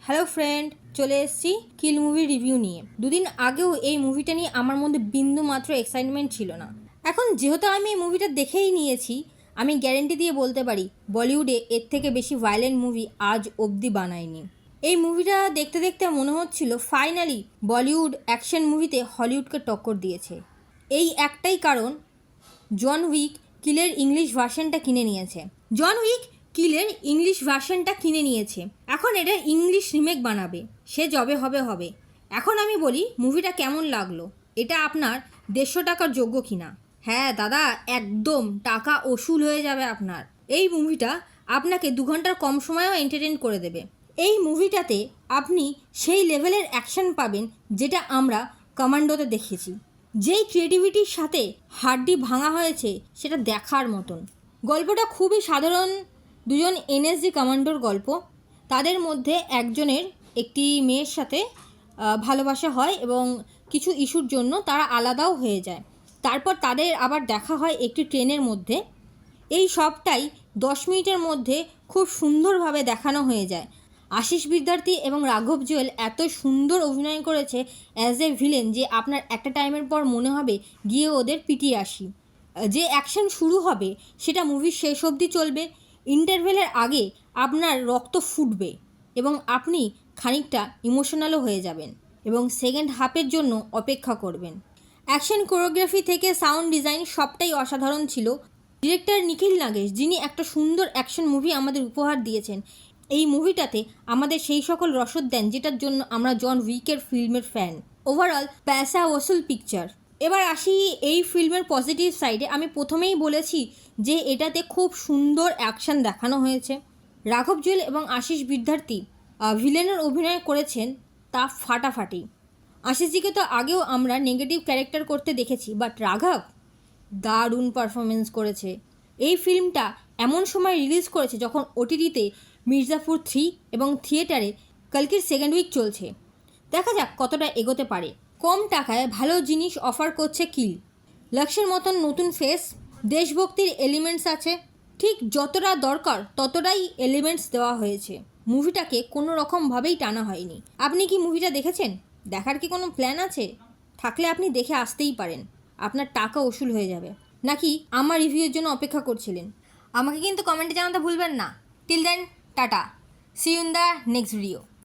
Hello friend, চলে এসেছি কিল movie review নিয়ে। দুদিন আগেও এই মুভিটা নিয়ে আমার মধ্যে বিন্দু মাত্র এক্সাইটমেন্ট ছিল না। এখন যেহেতু আমি এই মুভিটা দেখেই নিয়েছি, আমি গ্যারেন্টি দিয়ে বলতে পারি বলিউডে এর থেকে বেশি ভায়োলেন্ট মুভি আজ অবধি বানায়নি। এই মুভিটা দেখতে দেখতে মনে হচ্ছিল ফাইনালি বলিউড অ্যাকশন মুভিতে হলিউডকে টক্কর দিয়েছে। এই একটাই কারণ, জন উইক কিলের ইংলিশ ভার্সনটা কিনে নিয়েছে। এখন এটা ইংলিশ রিমেক বানাবে। সে যবে হবে। এখন আমি বলি মুভিটা কেমন লাগলো, এটা আপনার 150 টাকার যোগ্য কিনা। হ্যাঁ দাদা, একদম টাকা ওসুল হয়ে যাবে আপনার। এই মুভিটা আপনাকে 2 ঘন্টার কম সময়েও এন্টারটেইন করে দেবে। এই মুভিটাতে আপনি সেই লেভেলের অ্যাকশন পাবেন যেটা আমরা কমান্ডোতে দেখেছি। যেই ক্রিয়েটিভিটির সাথে হাড্ডি ভাঙা হয়েছে সেটা দেখার মতন। গল্পটা খুবই সাধারণ, দুজন এনএসজি কমান্ডোর গল্প। তাদের মধ্যে একজনের একটি মেয়ের সাথে ভালোবাসা হয় এবং কিছু ইস্যুর জন্য তারা আলাদাও হয়ে যায়। তারপর তাদের আবার দেখা হয় একটি ট্রেনের মধ্যে। এই সবটাই 10 মিনিটের মধ্যে খুব সুন্দরভাবে দেখানো হয়ে যায়। আশিস বিদ্যার্থী এবং রাঘব জুয়েল এত সুন্দর অভিনয় করেছে অ্যাজ এ ভিলেন যে আপনার একটা টাইমের পর মনে হবে গিয়ে ওদের পিটিয়ে আসি। যে অ্যাকশন শুরু হবে সেটা মুভির শেষ অবধি চলবে। ইন্টারভেলের আগে আপনার রক্ত ফুটবে এবং আপনি খানিকটা ইমোশনালও হয়ে যাবেন এবং সেকেন্ড হাফের জন্য অপেক্ষা করবেন। অ্যাকশন কোরিওগ্রাফি থেকে সাউন্ড ডিজাইন সবটাই অসাধারণ ছিল। ডিরেক্টর নিখিল নাগেশ, যিনি একটা সুন্দর অ্যাকশন মুভি আমাদের উপহার দিয়েছেন, এই মুভিটাতে আমাদের সেই সকল রসদ দেন যেটার জন্য আমরা জন উইকের ফিল্মের ফ্যান। ওভারঅল পয়সা ওসুল পিকচার। এবার আসি এই ফিল্মের পজিটিভ সাইডে। আমি প্রথমেই বলেছি যে এটাতে খুব সুন্দর অ্যাকশন দেখানো হয়েছে। রাঘব জুয়েল এবং আশিস বিদ্যার্থী ভিলেনের অভিনয় করেছেন তা ফাটাফাটি। আশিসজিকে তো আগেও আমরা নেগেটিভ ক্যারেক্টার করতে দেখেছি, বাট রাঘব দারুণ পারফরমেন্স করেছে। এই ফিল্মটা এমন সময় রিলিজ করেছে যখন ওটিটিতে মির্জাপুর 3 এবং থিয়েটারে কালকির সেকেন্ড উইক চলছে। দেখা যাক কতটা এগোতে পারে। কম টাকায় ভালো জিনিস অফার করছে কিল। লক্ষ্যের মতন নতুন ফেস, দেশভক্তির এলিমেন্টস আছে, ঠিক যতটা দরকার ততটাই এলিমেন্টস দেওয়া হয়েছে। মুভিটাকে কোনো রকমভাবেই টানা হয়নি। আপনি কি মুভিটা দেখেছেন? দেখার কি কোনো প্ল্যান আছে? থাকলে আপনি দেখে আসতেই পারেন, আপনার টাকা ওসুল হয়ে যাবে। নাকি আমার রিভিউয়ের জন্য অপেক্ষা করছিলেন? আমাকে কিন্তু কমেন্টে জানাতে ভুলবেন না। Till then, tata, see you in the next video.